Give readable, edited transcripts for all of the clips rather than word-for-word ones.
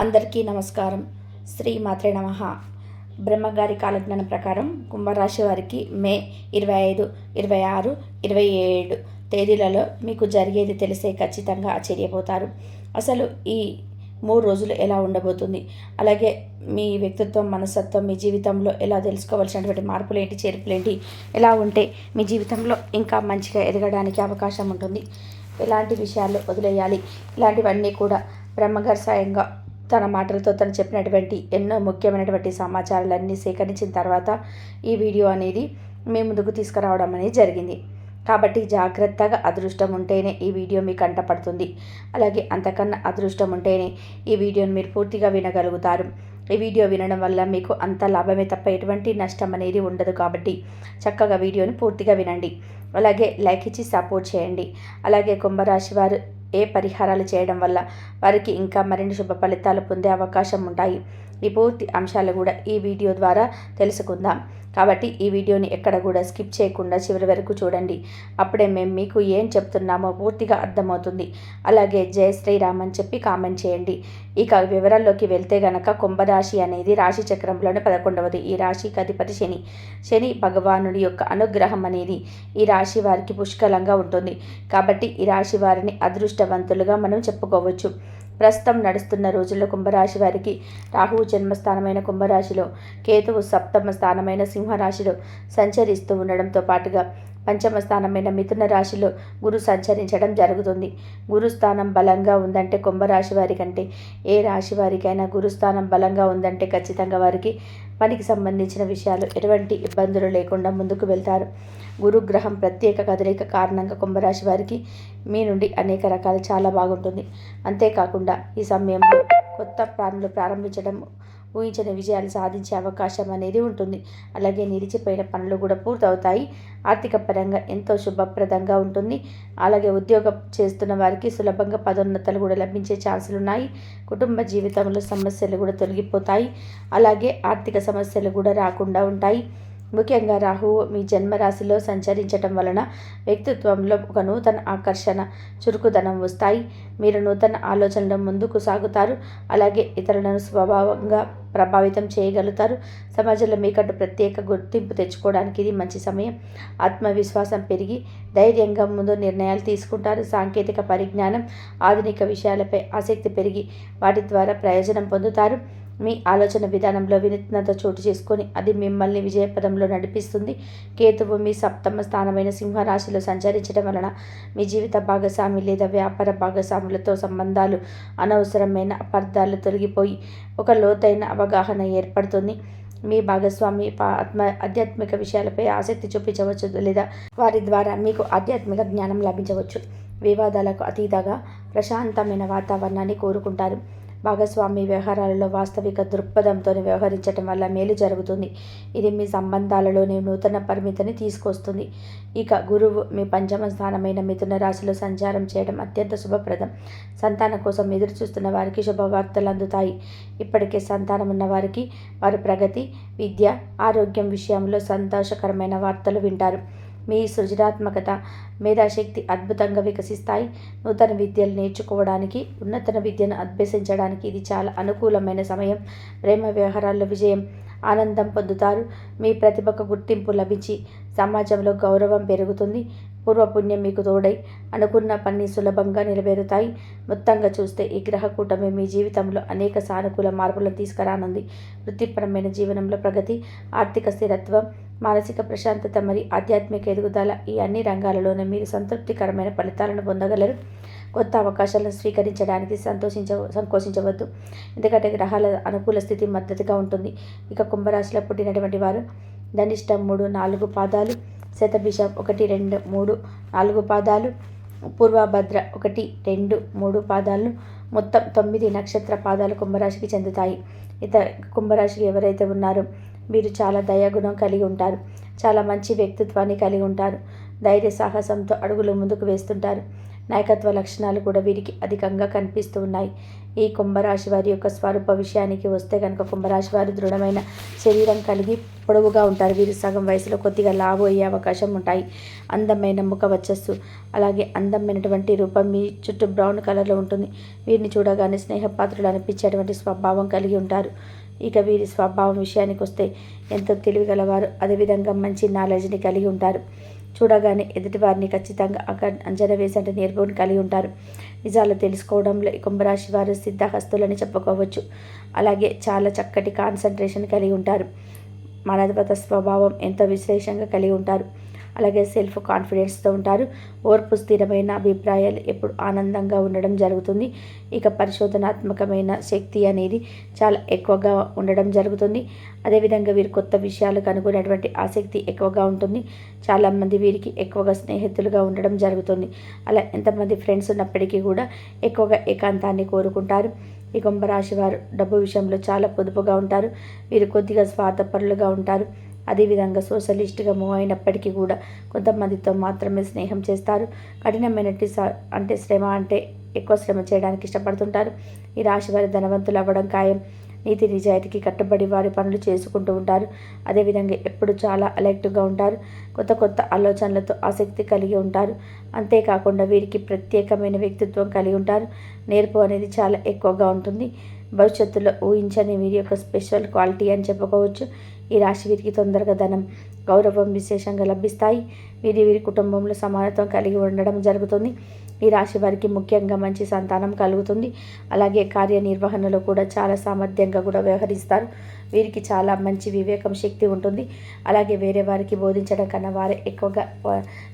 అందరికీ నమస్కారం. శ్రీ మాత్రే నమః. బ్రహ్మగారి కాలజ్ఞానం ప్రకారం కుంభరాశి వారికి మే 25, 26, 27 తేదీలలో మీకు జరిగేది తెలిసే ఖచ్చితంగా ఆశ్చర్యపోతారు. అసలు ఈ 3 రోజులు ఎలా ఉండబోతుంది, అలాగే మీ వ్యక్తిత్వం, మనస్తత్వం, మీ జీవితంలో ఎలా తెలుసుకోవాల్సినటువంటి మార్పులేంటి, చేర్పులేంటి, ఎలా ఉంటే మీ జీవితంలో ఇంకా మంచిగా ఎదగడానికి అవకాశం ఉంటుంది, ఎలాంటి విషయాలు వదిలేయాలి, ఇలాంటివన్నీ కూడా బ్రహ్మగారు స్వయంగా తన మాటలతో తను చెప్పినటువంటి ఎన్నో ముఖ్యమైనటువంటి సమాచారాలన్నీ సేకరించిన తర్వాత ఈ వీడియో అనేది మీ ముందుకు తీసుకురావడం అనేది జరిగింది. కాబట్టి జాగ్రత్తగా అదృష్టం ఉంటేనే ఈ వీడియో మీ కంటపడుతుంది. అలాగే అంతకన్నా అదృష్టం ఉంటేనే ఈ వీడియోని మీరు పూర్తిగా వినగలుగుతారు. ఈ వీడియో వినడం వల్ల మీకు అంత లాభమే తప్ప ఎటువంటి నష్టం అనేది ఉండదు. కాబట్టి చక్కగా వీడియోని పూర్తిగా వినండి. అలాగే లైక్ ఇచ్చి సపోర్ట్ చేయండి. అలాగే కుంభరాశి వారు ఏ పరిహారాలు చేయడం వల్ల వారికి ఇంకా మరిన్ని శుభ ఫలితాలు పొందే అవకాశం ఉంటాయి, ఈ పూర్తి అంశాలు కూడా ఈ వీడియో ద్వారా తెలుసుకుందాం. కాబట్టి ఈ వీడియోని ఎక్కడ కూడా స్కిప్ చేయకుండా చివరి వరకు చూడండి. అప్పుడే మేము మీకు ఏం చెప్తున్నామో పూర్తిగా అర్థమవుతుంది. అలాగే జై శ్రీరామ్ అని చెప్పి కామెంట్ చేయండి. ఇక వివరాల్లోకి వెళ్తే గనక కుంభరాశి అనేది రాశి చక్రంలోనే 11వది. ఈ రాశికి అధిపతి శని భగవానుడి యొక్క అనుగ్రహం అనేది ఈ రాశి వారికి పుష్కలంగా ఉంటుంది. కాబట్టి ఈ రాశి వారిని అదృష్టవంతులుగా మనం చెప్పుకోవచ్చు. ప్రస్తుతం నడుస్తున్న రోజుల్లో కుంభరాశి వారికి రాహువు జన్మస్థానమైన కుంభరాశిలో, కేతువు సప్తమ స్థానమైన సింహరాశిలో సంచరిస్తూ ఉండడంతో పాటుగా పంచమ స్థానమైన మిథున రాశిలో గురు సంచరించడం జరుగుతుంది. గురుస్థానం బలంగా ఉందంటే కుంభరాశి వారి కంటే ఏ రాశి వారికైనా గురుస్థానం బలంగా ఉందంటే ఖచ్చితంగా వారికి పనికి సంబంధించిన విషయాలు ఎటువంటి ఇబ్బందులు లేకుండా ముందుకు వెళ్తారు. గురుగ్రహం ప్రత్యేక కదలిక కారణంగా కుంభరాశి వారికి మీ నుండి అనేక రకాలు చాలా బాగుంటుంది. అంతేకాకుండా ఈ సమయంలో కొత్త ప్లాన్లు ప్రారంభించడం, ఊహించిన విజయాలు సాధించే అవకాశం అనేది ఉంటుంది. అలాగే నిలిచిపోయిన పనులు కూడా పూర్తవుతాయి. ఆర్థిక పరంగా ఎంతో శుభప్రదంగా ఉంటుంది. అలాగే ఉద్యోగం చేస్తున్న వారికి సులభంగా పదోన్నతలు కూడా లభించే ఛాన్సులు ఉన్నాయి. కుటుంబ జీవితంలో సమస్యలు కూడా తొలగిపోతాయి. అలాగే ఆర్థిక సమస్యలు కూడా రాకుండా ఉంటాయి. ముఖ్యంగా రాహువు మీ జన్మరాశిలో సంచరించటం వలన వ్యక్తిత్వంలో ఒక నూతన ఆకర్షణ, చురుకుదనం వస్తాయి. మీరు నూతన ఆలోచనలు ముందుకు సాగుతారు. అలాగే ఇతరులను స్వభావంగా ప్రభావితం చేయగలుగుతారు. సమాజంలో మీకంటూ ప్రత్యేక గుర్తింపు తెచ్చుకోవడానికి ఇది మంచి సమయం. ఆత్మవిశ్వాసం పెరిగి ధైర్యంగా ముందు నిర్ణయాలు తీసుకుంటారు. సాంకేతిక పరిజ్ఞానం, ఆధునిక విషయాలపై ఆసక్తి పెరిగి వాటి ద్వారా ప్రయోజనం పొందుతారు. మీ ఆలోచన విధానంలో వినూత్నత చోటు చేసుకొని అది మిమ్మల్ని విజయపదంలో నడిపిస్తుంది. కేతువు మీ సప్తమ స్థానమైన సింహరాశిలో సంచరించడం వలన మీ జీవిత భాగస్వామి లేదా వ్యాపార భాగస్వాములతో సంబంధాలు, అనవసరమైన అపార్థాలు తొలగిపోయి ఒక లోతైన అవగాహన ఏర్పడుతుంది. మీ భాగస్వామి ఆధ్యాత్మిక విషయాలపై ఆసక్తి చూపించవచ్చు, లేదా వారి ద్వారా మీకు ఆధ్యాత్మిక జ్ఞానం లభించవచ్చు. వివాదాలకు అతీతంగా ప్రశాంతమైన వాతావరణాన్ని కోరుకుంటారు. భాగస్వామి వ్యవహారాలలో వాస్తవిక దృక్పథంతో వ్యవహరించడం వల్ల మేలు జరుగుతుంది. ఇది మీ సంబంధాలలోని నూతన పరిమితిని తీసుకొస్తుంది. ఇక గురువు మీ పంచమ స్థానమైన మిథున రాశిలో సంచారం చేయడం అత్యంత శుభప్రదం. సంతానం కోసం ఎదురు చూస్తున్న వారికి శుభవార్తలు అందుతాయి. ఇప్పటికే సంతానం ఉన్న వారికి వారి ప్రగతి, విద్య, ఆరోగ్యం విషయంలో సంతోషకరమైన వార్తలు వింటారు. మీ సృజనాత్మకత, మేధాశక్తి అద్భుతంగా వికసిస్తాయి. నూతన విద్యలు నేర్చుకోవడానికి, ఉన్నత విద్యను అభ్యసించడానికి ఇది చాలా అనుకూలమైన సమయం. ప్రేమ వ్యవహారాల్లో విజయం, ఆనందం పొందుతారు. మీ ప్రతిభకు గుర్తింపు లభించి సమాజంలో గౌరవం పెరుగుతుంది. పూర్వపుణ్యం మీకు తోడై అనుకున్న పని సులభంగా నెరవేరుతాయి. మొత్తంగా చూస్తే ఈ గ్రహ కూటమి మీ జీవితంలో అనేక సానుకూల మార్పులను తీసుకురానుంది. వృత్తిపరమైన జీవనంలో ప్రగతి, ఆర్థిక స్థిరత్వం, మానసిక ప్రశాంతత మరియు ఆధ్యాత్మిక ఎదుగుదల, ఈ అన్ని రంగాలలోనూ మీరు సంతృప్తికరమైన ఫలితాలను పొందగలరు. కొత్త అవకాశాలను స్వీకరించడానికి సంకోచించవద్దు, ఎందుకంటే గ్రహాల అనుకూల స్థితి మద్దతుగా ఉంటుంది. ఇక కుంభరాశిలో పుట్టినటువంటి వారు ధనిష్ట 3, 4 పాదాలు, శతభిషం 1, 2, 3, 4 పాదాలు, పూర్వభద్ర 1, 2, 3 పాదాలను, మొత్తం 9 నక్షత్ర పాదాలు కుంభరాశికి చెందుతాయి. కుంభరాశికి ఎవరైతే ఉన్నారో మీరు చాలా దయాగుణం కలిగి ఉంటారు. చాలా మంచి వ్యక్తిత్వాన్ని కలిగి ఉంటారు. ధైర్య సాహసంతో అడుగులు ముందుకు వేస్తుంటారు. నాయకత్వ లక్షణాలు కూడా వీరికి అధికంగా కనిపిస్తూ ఉన్నాయి. ఈ కుంభరాశి వారి యొక్క స్వరూప విషయానికి వస్తే కనుక కుంభరాశి వారు దృఢమైన శరీరం కలిగి పొడవుగా ఉంటారు. వీరు సగం వయసులో కొద్దిగా లావు అయ్యే అవకాశం ఉంటాయి. అందమైన ముఖ వచ్చస్సు, అలాగే అందమైనటువంటి రూపం మీ చుట్టూ బ్రౌన్ కలర్లో ఉంటుంది. వీరిని చూడగానే స్నేహపాత్రులు అనిపించేటువంటి స్వభావం కలిగి ఉంటారు. ఇక వీరి స్వభావం విషయానికి వస్తే ఎంతో తెలివిగలవారు, అదేవిధంగా మంచి నాలెడ్జ్ని కలిగి ఉంటారు. చూడగానే ఎదుటివారిని ఖచ్చితంగా అంచనా వేసేంత నేర్పుని కలిగి ఉంటారు. నిజాలు తెలుసుకోవడంలో ఈ కుంభరాశి వారు సిద్ధహస్తులని చెప్పుకోవచ్చు. అలాగే చాలా చక్కటి కాన్సన్ట్రేషన్ కలిగి ఉంటారు. మానవత స్వభావం ఎంతో విశ్లేషంగా కలిగి ఉంటారు. అలాగే సెల్ఫ్ కాన్ఫిడెన్స్తో ఉంటారు. ఓర్పు, స్థిరమైన అభిప్రాయాలు ఎప్పుడు ఆనందంగా ఉండడం జరుగుతుంది. ఇక పరిశోధనాత్మకమైన శక్తి అనేది చాలా ఎక్కువగా ఉండడం జరుగుతుంది. అదేవిధంగా వీరు కొత్త విషయాలు కనుగొనేటువంటి ఆసక్తి ఎక్కువగా ఉంటుంది. చాలామంది వీరికి ఎక్కువగా స్నేహితులుగా ఉండడం జరుగుతుంది. అలా ఎంతమంది ఫ్రెండ్స్ ఉన్నప్పటికీ కూడా ఎక్కువగా ఏకాంతాన్ని కోరుకుంటారు. ఈ కుంభరాశి వారు డబ్బు విషయంలో చాలా పొదుపుగా ఉంటారు. వీరు కొద్దిగా స్వార్థపరులుగా ఉంటారు. అదేవిధంగా సోషలిస్ట్గా మూవ్ అయినప్పటికీ కూడా కొంతమందితో మాత్రమే స్నేహం చేస్తారు. కఠినమైనటి అంటే శ్రమ అంటే ఎక్కువ శ్రమ చేయడానికి ఇష్టపడుతుంటారు. ఈ రాశి వారి ధనవంతులు అవ్వడం ఖాయం. నీతి నిజాయితీకి కట్టుబడి వారి పనులు చేసుకుంటూ ఉంటారు. అదేవిధంగా ఎప్పుడు చాలా అలర్ట్గా ఉంటారు. కొత్త కొత్త ఆలోచనలతో ఆసక్తి కలిగి ఉంటారు. అంతేకాకుండా వీరికి ప్రత్యేకమైన వ్యక్తిత్వం కలిగి ఉంటారు. నేర్పు అనేది చాలా ఎక్కువగా ఉంటుంది. భవిష్యత్తులో ఊహించని వీరి యొక్క స్పెషల్ క్వాలిటీ అని చెప్పుకోవచ్చు. ఈ రాశి వీరికి తొందరగా ధనం, గౌరవం విశేషంగా లభిస్తాయి. వీరి కుటుంబంలో సమానత్వం కలిగి ఉండడం జరుగుతుంది. ఈ రాశి వారికి ముఖ్యంగా మంచి సంతానం కలుగుతుంది. అలాగే కార్యనిర్వహణలో కూడా చాలా సామర్థ్యంగా కూడా వ్యవహరిస్తారు. వీరికి చాలా మంచి వివేకం, శక్తి ఉంటుంది. అలాగే వేరే వారికి బోధించడం కన్నా వారే ఎక్కువగా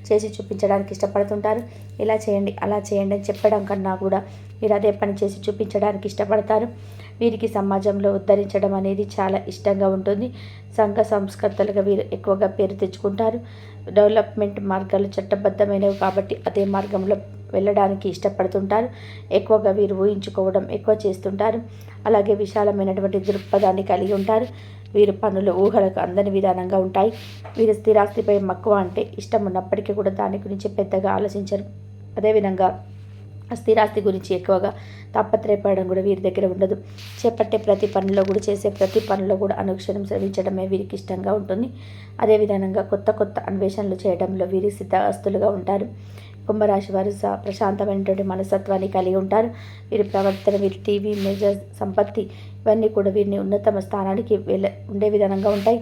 చేసి చూపించడానికి ఇష్టపడుతుంటారు. ఇలా చేయండి, అలా చేయండి అని చెప్పడం కన్నా కూడా వీరు అదే పని చేసి చూపించడానికి ఇష్టపడతారు. వీరికి సమాజంలో ఉద్ధరించడం అనేది చాలా ఇష్టంగా ఉంటుంది. సంఘ సంస్కర్తలుగా వీరు ఎక్కువగా పేరు తెచ్చుకుంటారు. డెవలప్మెంట్ మార్గాలు చట్టబద్ధమైనవి కాబట్టి అదే మార్గంలో వెళ్ళడానికి ఇష్టపడుతుంటారు. ఎక్కువగా వీరు ఊహించుకోవడం ఎక్కువ చేస్తుంటారు. అలాగే విశాలమైనటువంటి దృక్పథాన్ని కలిగి ఉంటారు. వీరు పనులు ఊహలకు అందని విధానంగా ఉంటాయి. వీరు స్థిరాస్తిపై మక్కువ అంటే ఇష్టం ఉన్నప్పటికీ కూడా దాని గురించి పెద్దగా ఆలోచించరు. అదేవిధంగా స్థిరాస్తి గురించి ఎక్కువగా తాపత్రయపడడం కూడా వీరి దగ్గర ఉండదు. చేపట్టే ప్రతి పనిలో కూడా, చేసే ప్రతి పనిలో కూడా అనుక్షణం శ్రమించడమే వీరికి ఇష్టంగా ఉంటుంది. అదేవిధంగా కొత్త కొత్త అన్వేషణలు చేయడంలో వీరి సిద్ధహస్తులుగా ఉంటారు. కుంభరాశి వారు ప్రశాంతమైనటువంటి మనస్తత్వాన్ని కలిగి ఉంటారు. వీరి ప్రవర్తన, వీరి టీవీ, మేజర్ సంపత్తి ఇవన్నీ కూడా వీరిని ఉన్నతమ స్థానానికి ఉండే విధానంగా ఉంటాయి.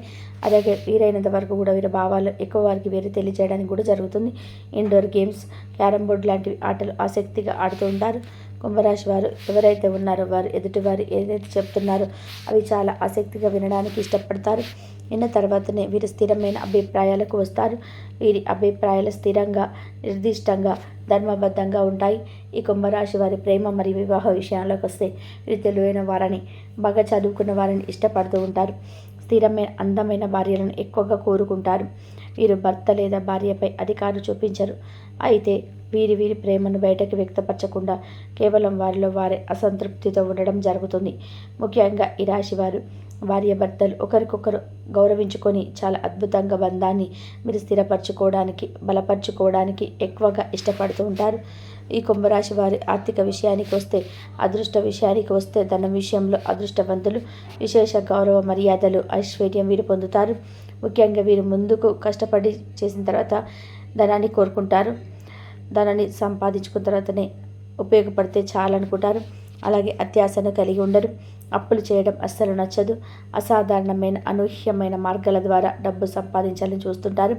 అలాగే వీరైనంత వరకు కూడా వీరి భావాలు ఎక్కువ వారికి వేరే తెలియజేయడానికి కూడా జరుగుతుంది. ఇండోర్ గేమ్స్, క్యారమ్ బోర్డ్ లాంటివి ఆటలు ఆసక్తిగా ఆడుతూ ఉంటారు. కుంభరాశి వారు ఎవరైతే ఉన్నారో వారు ఎదుటివారు ఏదైతే చెప్తున్నారో అవి చాలా ఆసక్తిగా వినడానికి ఇష్టపడతారు. విన్న తర్వాతనే వీరు స్థిరమైన అభిప్రాయాలకు వస్తారు. వీరి అభిప్రాయాలు స్థిరంగా, నిర్దిష్టంగా, ధర్మబద్ధంగా ఉంటాయి. ఈ కుంభరాశి వారి ప్రేమ మరియు వివాహ విషయాల్లోకి వస్తే వీరు తెలివైన వారిని, బాగా చదువుకున్న వారిని ఇష్టపడుతూ ఉంటారు. స్థిరమైన, అందమైన భార్యలను ఎక్కువగా కోరుకుంటారు. వీరు భర్త లేదా భార్యపై అధికారం చూపించరు. అయితే వీరి ప్రేమను బయటకు వ్యక్తపరచకుండా కేవలం వారిలో వారే అసంతృప్తితో ఉండడం జరుగుతుంది. ముఖ్యంగా ఈ రాశి వారు భార్యాభర్తలు ఒకరికొకరు గౌరవించుకొని చాలా అద్భుతంగా బంధాన్ని మీరు స్థిరపరచుకోవడానికి, బలపరచుకోవడానికి ఎక్కువగా ఇష్టపడుతూ ఉంటారు. ఈ కుంభరాశి వారి ఆర్థిక విషయానికి వస్తే, అదృష్ట విషయానికి వస్తే ధనం విషయంలో అదృష్టవంతులు. విశేష గౌరవ మర్యాదలు, ఐశ్వర్యం వీరు పొందుతారు. ముఖ్యంగా వీరు ముందుకు కష్టపడి చేసిన తర్వాత ధనాన్ని కోరుకుంటారు. ధనాన్ని సంపాదించుకున్న తర్వాతనే ఉపయోగపడితే చాలనుకుంటారు. అలాగే అత్యాశను కలిగి ఉండరు. అప్పులు చేయడం అస్సలు నచ్చదు. అసాధారణమైన, అనూహ్యమైన మార్గాల ద్వారా డబ్బు సంపాదించాలని చూస్తుంటారు.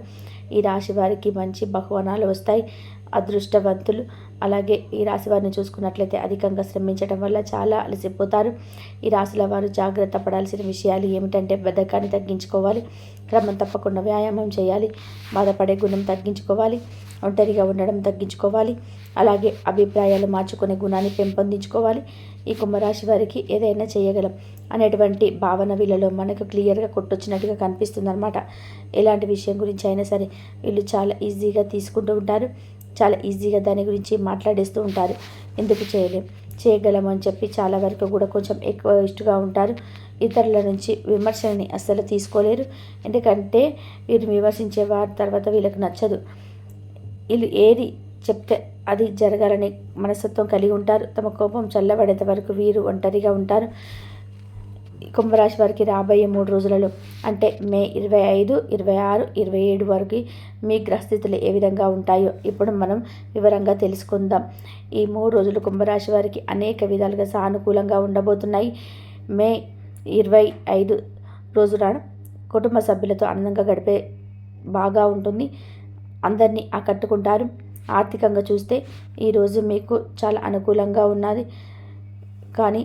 ఈ రాశి వారికి మంచి బహుమానాలు వస్తాయి. అదృష్టవంతులు. అలాగే ఈ రాశి వారిని చూసుకున్నట్లయితే అధికంగా శ్రమించడం వల్ల చాలా అలసిపోతారు. ఈ రాశుల వారు జాగ్రత్త పడాల్సిన విషయాలు ఏమిటంటే బద్ధకాన్ని తగ్గించుకోవాలి, క్రమం తప్పకుండా వ్యాయామం చేయాలి, బాధపడే గుణం తగ్గించుకోవాలి, ఒంటరిగా ఉండడం తగ్గించుకోవాలి, అలాగే అభిప్రాయాలు మార్చుకునే గుణాన్ని పెంపొందించుకోవాలి. ఈ కుంభరాశి వారికి ఏదైనా చేయగలం అనేటువంటి భావన వీళ్ళలో మనకు క్లియర్గా కొట్టొచ్చినట్టుగా కనిపిస్తుంది అనమాట. ఎలాంటి విషయం గురించి అయినా సరే వీళ్ళు చాలా ఈజీగా తీసుకుంటూ ఉంటారు. చాలా ఈజీగా దాని గురించి మాట్లాడేస్తూ ఉంటారు. ఎందుకు చేయగలం అని చెప్పి చాలా వరకు కూడా కొంచెం ఎక్కువ ఇష్టగా ఉంటారు. ఇతరుల నుంచి విమర్శని అస్సలు తీసుకోలేరు. ఎందుకంటే వీరు విమర్శించే వారి తర్వాత వీళ్ళకి నచ్చదు. వీళ్ళు ఏది చెప్తే అది జరగాలని మనస్తత్వం కలిగి ఉంటారు. తమ కోపం చల్లబడేంత వరకు వీరు ఒంటరిగా ఉంటారు. కుంభరాశి వారికి రాబోయే 3 రోజులలో అంటే మే 25, 26, 27 వరకు మీ గ్రహస్థితులు ఏ విధంగా ఉంటాయో ఇప్పుడు మనం వివరంగా తెలుసుకుందాం. ఈ 3 రోజులు కుంభరాశి వారికి అనేక విధాలుగా సానుకూలంగా ఉండబోతున్నాయి. మే 25 రోజున కుటుంబ సభ్యులతో ఆనందంగా గడిపే బాగా ఉంటుంది. అందరినీ ఆకట్టుకుంటారు. ఆర్థికంగా చూస్తే ఈరోజు మీకు చాలా అనుకూలంగా ఉన్నది. కానీ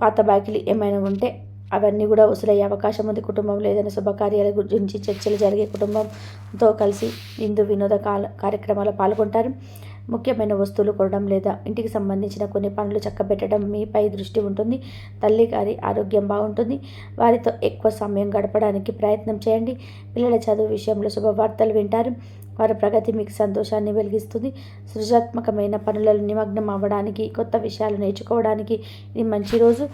పాత బాకీలు ఏమైనా ఉంటే అవన్నీ కూడా వసూలయ్యే అవకాశం ఉంది. కుటుంబంలో ఏదైనా శుభకార్యాల గురించి చర్చలు జరిగే కుటుంబంతో కలిసి విందు వినోద కార్యక్రమాల్లో పాల్గొంటారు. ముఖ్యమైన వస్తువులు కొనడం లేదా ఇంటికి సంబంధించిన కొన్ని పనులు చక్కబెట్టడం మీపై దృష్టి ఉంటుంది. తల్లి గారి ఆరోగ్యం బాగుంటుంది. వారితో ఎక్కువ సమయం గడపడానికి ప్రయత్నం చేయండి. పిల్లల చదువు విషయంలో శుభవార్తలు వింటారు. వారి ప్రగతి మీకు సంతోషాన్ని వెలిగిస్తుంది. సృజనాత్మకమైన పనులలో నిమగ్నం అవ్వడానికి, కొత్త విషయాలు నేర్చుకోవడానికి ఇది మంచి రోజు.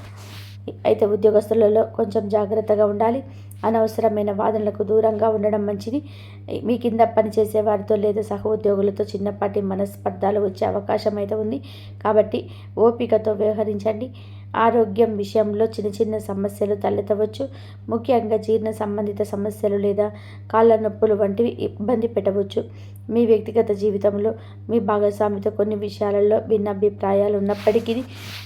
అయితే ఉద్యోగస్తులలో కొంచెం జాగ్రత్తగా ఉండాలి. అనవసరమైన వాదనలకు దూరంగా ఉండడం మంచిది. మీ కింద పనిచేసే వారితో లేదా సహోద్యోగులతో చిన్నపాటి మనస్పర్ధాలు వచ్చే అవకాశం అయితే ఉంది. కాబట్టి ఓపికతో వ్యవహరించండి. ఆరోగ్యం విషయంలో చిన్న చిన్న సమస్యలు తలెత్తవచ్చు. ముఖ్యంగా జీర్ణ సంబంధిత సమస్యలు లేదా కాళ్ళ నొప్పులు వంటివి ఇబ్బంది పెట్టవచ్చు. మీ వ్యక్తిగత జీవితంలో మీ భాగస్వామితో కొన్ని విషయాలలో భిన్నాభిప్రాయాలు ఉన్నప్పటికీ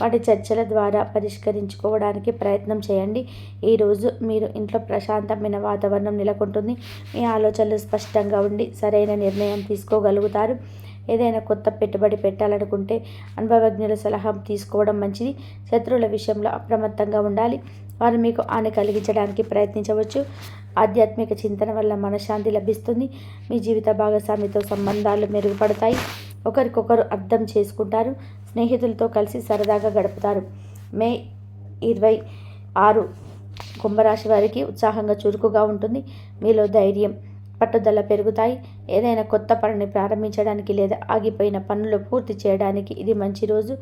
వాటి చర్చల ద్వారా పరిష్కరించుకోవడానికి ప్రయత్నం చేయండి. ఈరోజు మీరు ఇంట్లో ప్రశాంతమైన వాతావరణం నెలకొంటుంది. మీ ఆలోచనలు స్పష్టంగా ఉండి సరైన నిర్ణయం తీసుకోగలుగుతారు. ఏదైనా కొత్త పెట్టుబడి పెట్టాలనుకుంటే అనుభవజ్ఞుల సలహా తీసుకోవడం మంచిది. శత్రువుల విషయంలో అప్రమత్తంగా ఉండాలి. వారు మీకు హాని కలిగించడానికి ప్రయత్నించవచ్చు. ఆధ్యాత్మిక చింతన వల్ల మనశ్శాంతి లభిస్తుంది. మీ జీవిత భాగస్వామితో సంబంధాలు మెరుగుపడతాయి. ఒకరికొకరు అర్థం చేసుకుంటారు. స్నేహితులతో కలిసి సరదాగా గడుపుతారు. మే 26 కుంభరాశి వారికి ఉత్సాహంగా చురుకుగా ఉంటుంది. మీలో ధైర్యం, పట్టుదల పెరుగుతాయి. ఏదైనా కొత్త పనిని ప్రారంభించడానికి లేదా ఆగిపోయిన పనులు పూర్తి చేయడానికి ఇది మంచి రోజు.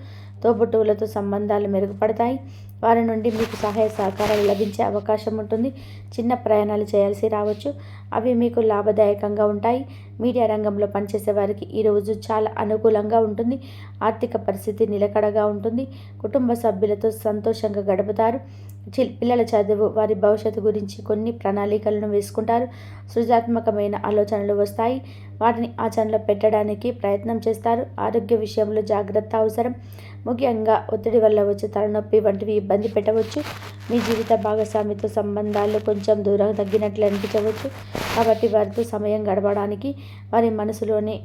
తోబుట్టువులతో సంబంధాలు మెరుగుపడతాయి. వారి నుండి మీకు సహాయ సహకారాలు లభించే అవకాశం ఉంటుంది. చిన్న ప్రయాణాలు చేయాల్సి రావచ్చు. అవి మీకు లాభదాయకంగా ఉంటాయి. మీడియా రంగంలో పనిచేసే వారికి ఈరోజు చాలా అనుకూలంగా ఉంటుంది. ఆర్థిక పరిస్థితి నిలకడగా ఉంటుంది. కుటుంబ సభ్యులతో సంతోషంగా గడుపుతారు. పిల్లల చదువు, వారి భవిష్యత్తు గురించి కొన్ని ప్రణాళికలను వేసుకుంటారు. సృజనాత్మకమైన ఆలోచనలు వస్తాయి. వాటిని ఆచరణలో పెట్టడానికి ప్రయత్నం చేస్తారు. ఆరోగ్య విషయంలో జాగ్రత్త అవసరం. ముఖ్యంగా ఒత్తిడి వల్ల వచ్చే తలనొప్పి వంటివి ఇబ్బంది పెట్టవచ్చు. మీ జీవిత భాగస్వామితో సంబంధాలు కొంచెం దూరం తగ్గినట్లు అనిపించవచ్చు. కాబట్టి వారితో సమయం గడపడానికి, వారి మనసులోని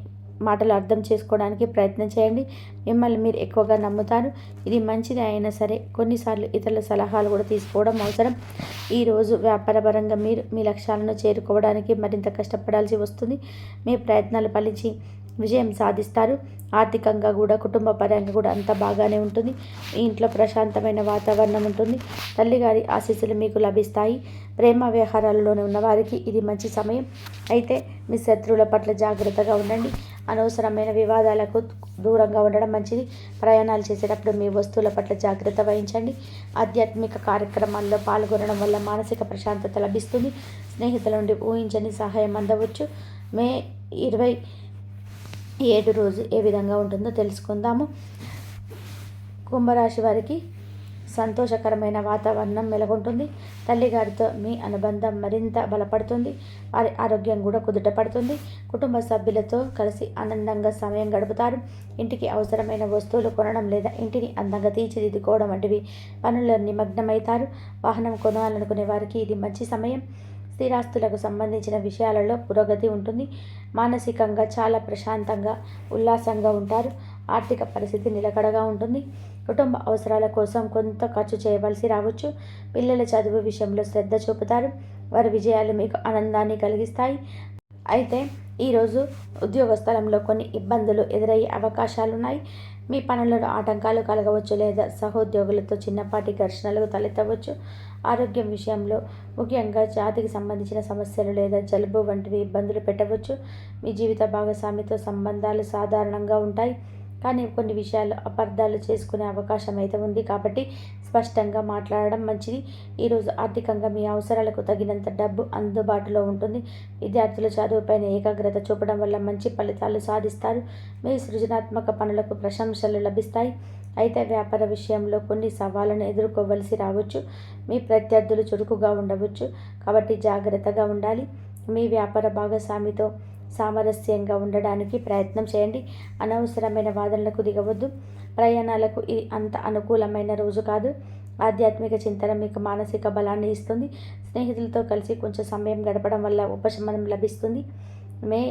మాటలు అర్థం చేసుకోవడానికి ప్రయత్నం చేయండి. మిమ్మల్ని మీరు ఎక్కువగా నమ్ముతారు. ఇది మంచిది అయినా సరే కొన్నిసార్లు ఇతరుల సలహాలు కూడా తీసుకోవడం అవసరం. ఈరోజు వ్యాపారపరంగా మీరు మీ లక్ష్యాలను చేరుకోవడానికి మరింత కష్టపడాల్సి వస్తుంది. మీ ప్రయత్నాలు ఫలించి విజయం సాధిస్తారు. ఆర్థికంగా కూడా కుటుంబ పరంగా కూడా అంతా బాగానే ఉంటుంది. మీ ఇంట్లో ప్రశాంతమైన వాతావరణం ఉంటుంది. తల్లిగారి ఆశీస్సులు మీకు లభిస్తాయి. ప్రేమ వ్యవహారాల్లోనే ఉన్నవారికి ఇది మంచి సమయం. అయితే మీ శత్రువుల పట్ల జాగ్రత్తగా ఉండండి. అనవసరమైన వివాదాలకు దూరంగా ఉండడం మంచిది. ప్రయాణాలు చేసేటప్పుడు మీ వస్తువుల పట్ల జాగ్రత్త వహించండి. ఆధ్యాత్మిక కార్యక్రమాల్లో పాల్గొనడం వల్ల మానసిక ప్రశాంతత లభిస్తుంది. స్నేహితుల నుండి ఊహించని సహాయం అందవచ్చు. మే 27 రోజు ఏ విధంగా ఉంటుందో తెలుసుకుందాము. కుంభరాశి వారికి సంతోషకరమైన వాతావరణం నెలకొంటుంది. తల్లిగారితో మీ అనుబంధం మరింత బలపడుతుంది. వారి ఆరోగ్యం కూడా కుదుట పడుతుంది. కుటుంబ సభ్యులతో కలిసి ఆనందంగా సమయం గడుపుతారు. ఇంటికి అవసరమైన వస్తువులు కొనడం లేదా ఇంటిని అందంగా తీర్చిదిద్దుకోవడం వంటివి పనుల్లో నిమగ్నమవుతారు. వాహనం కొనాలనుకునే వారికి ఇది మంచి సమయం. స్థిరాస్తులకు సంబంధించిన విషయాలలో పురోగతి ఉంటుంది. మానసికంగా చాలా ప్రశాంతంగా, ఉల్లాసంగా ఉంటారు. ఆర్థిక పరిస్థితి నిలకడగా ఉంటుంది. కుటుంబ అవసరాల కోసం కొంత ఖర్చు చేయవలసి రావచ్చు. పిల్లల చదువు విషయంలో శ్రద్ధ చూపుతారు. వారి విజయాలు మీకు ఆనందాన్ని కలిగిస్తాయి. అయితే ఈరోజు ఉద్యోగ స్థలంలో కొన్ని ఇబ్బందులు ఎదురయ్యే అవకాశాలున్నాయి. మీ పనులలో ఆటంకాలు కలగవచ్చు లేదా సహోద్యోగులతో చిన్నపాటి ఘర్షణలు తలెత్తవచ్చు. ఆరోగ్యం విషయంలో ముఖ్యంగా ఛాతీకి సంబంధించిన సమస్యలు లేదా జలుబు వంటివి ఇబ్బందులు పెట్టవచ్చు. మీ జీవిత భాగస్వామితో సంబంధాలు సాధారణంగా ఉంటాయి. కానీ కొన్ని విషయాలు అపార్థాలు చేసుకునే అవకాశం అయితే ఉంది. కాబట్టి స్పష్టంగా మాట్లాడడం మంచిది. ఈరోజు ఆర్థికంగా మీ అవసరాలకు తగినంత డబ్బు అందుబాటులో ఉంటుంది. విద్యార్థులు చదువుపైన ఏకాగ్రత చూపడం వల్ల మంచి ఫలితాలు సాధిస్తారు. మీ సృజనాత్మక పనులకు ప్రశంసలు లభిస్తాయి. అయితే వ్యాపార విషయంలో కొన్ని సవాళ్ళను ఎదుర్కోవలసి రావచ్చు. మీ ప్రత్యర్థులు చురుకుగా ఉండవచ్చు, కాబట్టి జాగ్రత్తగా ఉండాలి. మీ వ్యాపార భాగస్వామితో సామరస్యంగా ఉండడానికి ప్రయత్నం చేయండి. అనవసరమైన వాదనలకు దిగవద్దు. ప్రయాణాలకు ఇది అంత అనుకూలమైన రోజు కాదు. ఆధ్యాత్మిక చింతన మీకు మానసిక బలాన్ని ఇస్తుంది. స్నేహితులతో కలిసి కొంచెం సమయం గడపడం వల్ల ఉపశమనం లభిస్తుంది. మే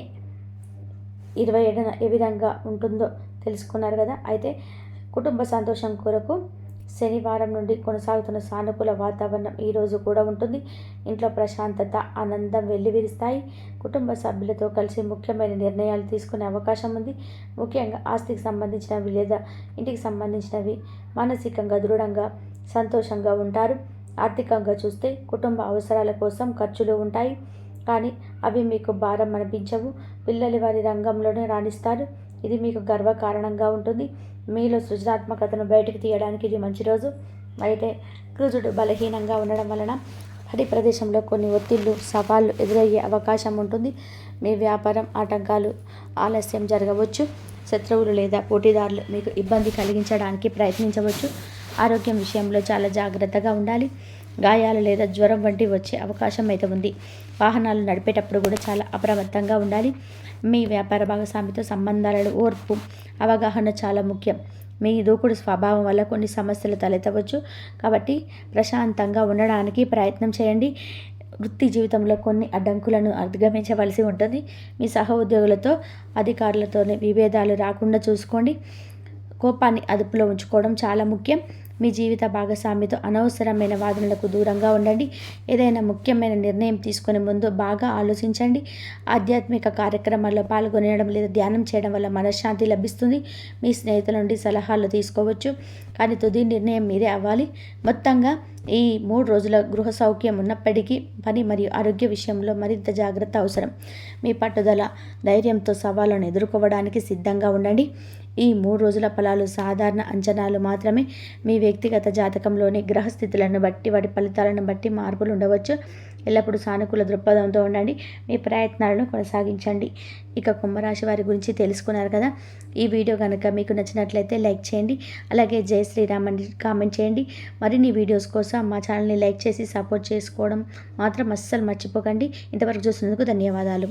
27న ఏ విధంగా ఉంటుందో తెలుసుకున్నారు కదా. అయితే కుటుంబ సంతోషం కొరకు శనివారం నుండి కొనసాగుతున్న సానుకూల వాతావరణం ఈరోజు కూడా ఉంటుంది. ఇంట్లో ప్రశాంతత, ఆనందం వెల్లివిరుస్తాయి. కుటుంబ సభ్యులతో కలిసి ముఖ్యమైన నిర్ణయాలు తీసుకునే అవకాశం ఉంది. ముఖ్యంగా ఆస్తికి సంబంధించినవి లేదా ఇంటికి సంబంధించినవి. మానసికంగా దృఢంగా, సంతోషంగా ఉంటారు. ఆర్థికంగా చూస్తే కుటుంబ అవసరాల కోసం ఖర్చులు ఉంటాయి, కానీ అవి మీకు భారం అనిపించవు. పిల్లలు వారి రంగంలోనే రాణిస్తారు. ఇది మీకు గర్వకారణంగా ఉంటుంది. మీలో సృజనాత్మకతను బయటకు తీయడానికి ఇది మంచి రోజు. అయితే కుజుడు బలహీనంగా ఉండడం వలన పని ప్రదేశంలో కొన్ని ఒత్తిళ్లు, సవాళ్లు ఎదురయ్యే అవకాశం ఉంటుంది. మీ వ్యాపారం ఆటంకాలు ఆలస్యం జరగవచ్చు. శత్రువులు లేదా పోటీదారులు మీకు ఇబ్బంది కలిగించడానికి ప్రయత్నించవచ్చు. ఆరోగ్యం విషయంలో చాలా జాగ్రత్తగా ఉండాలి. గాయాలు లేదా జ్వరం వంటి వచ్చే అవకాశం అయితే ఉంది. వాహనాలు నడిపేటప్పుడు కూడా చాలా అప్రమత్తంగా ఉండాలి. మీ వ్యాపార భాగస్వామితో సంబంధాలలో ఓర్పు, అవగాహన చాలా ముఖ్యం. మీ దూకుడు స్వభావం వల్ల కొన్ని సమస్యలు తలెత్తవచ్చు, కాబట్టి ప్రశాంతంగా ఉండడానికి ప్రయత్నం చేయండి. వృత్తి జీవితంలో కొన్ని అడ్డంకులను అధిగమించవలసి ఉంటుంది. మీ సహోద్యోగులతో, అధికారులతోనే విభేదాలు రాకుండా చూసుకోండి. కోపాన్ని అదుపులో ఉంచుకోవడం చాలా ముఖ్యం. మీ జీవిత భాగస్వామితో అనవసరమైన వాదనలకు దూరంగా ఉండండి. ఏదైనా ముఖ్యమైన నిర్ణయం తీసుకునే ముందు బాగా ఆలోచించండి. ఆధ్యాత్మిక కార్యక్రమాల్లో పాల్గొనడం లేదా ధ్యానం చేయడం వల్ల మనశ్శాంతి లభిస్తుంది. మీ స్నేహితుల నుండి సలహాలు తీసుకోవచ్చు, కానీ తుది నిర్ణయం మీరే అవ్వాలి. మొత్తంగా ఈ 3 రోజుల గృహ సౌఖ్యం ఉన్నప్పటికీ పని మరియు ఆరోగ్య విషయంలో మరింత జాగ్రత్త అవసరం. మీ పట్టుదల, ధైర్యంతో సవాళ్ళను ఎదుర్కోవడానికి సిద్ధంగా ఉండండి. ఈ 3 రోజుల ఫలాలు సాధారణ అంచనాలు మాత్రమే. మీ వ్యక్తిగత జాతకంలోని గ్రహస్థితులను బట్టి, వాటి ఫలితాలను బట్టి మార్పులు ఉండవచ్చు. ఎల్లప్పుడూ సానుకూల దృక్పథంతో ఉండండి. మీ ప్రయత్నాలను కొనసాగించండి. ఇక కుంభరాశి వారి గురించి తెలుసుకున్నారు కదా. ఈ వీడియో కనుక మీకు నచ్చినట్లయితే లైక్ చేయండి. అలాగే జై శ్రీరామ్ అని కామెంట్ చేయండి. మరిన్ని వీడియోస్ కోసం మా ఛానల్ని లైక్ చేసి సపోర్ట్ చేసుకోవడం మాత్రం అస్సలు మర్చిపోకండి. ఇంతవరకు చూసినందుకు ధన్యవాదాలు.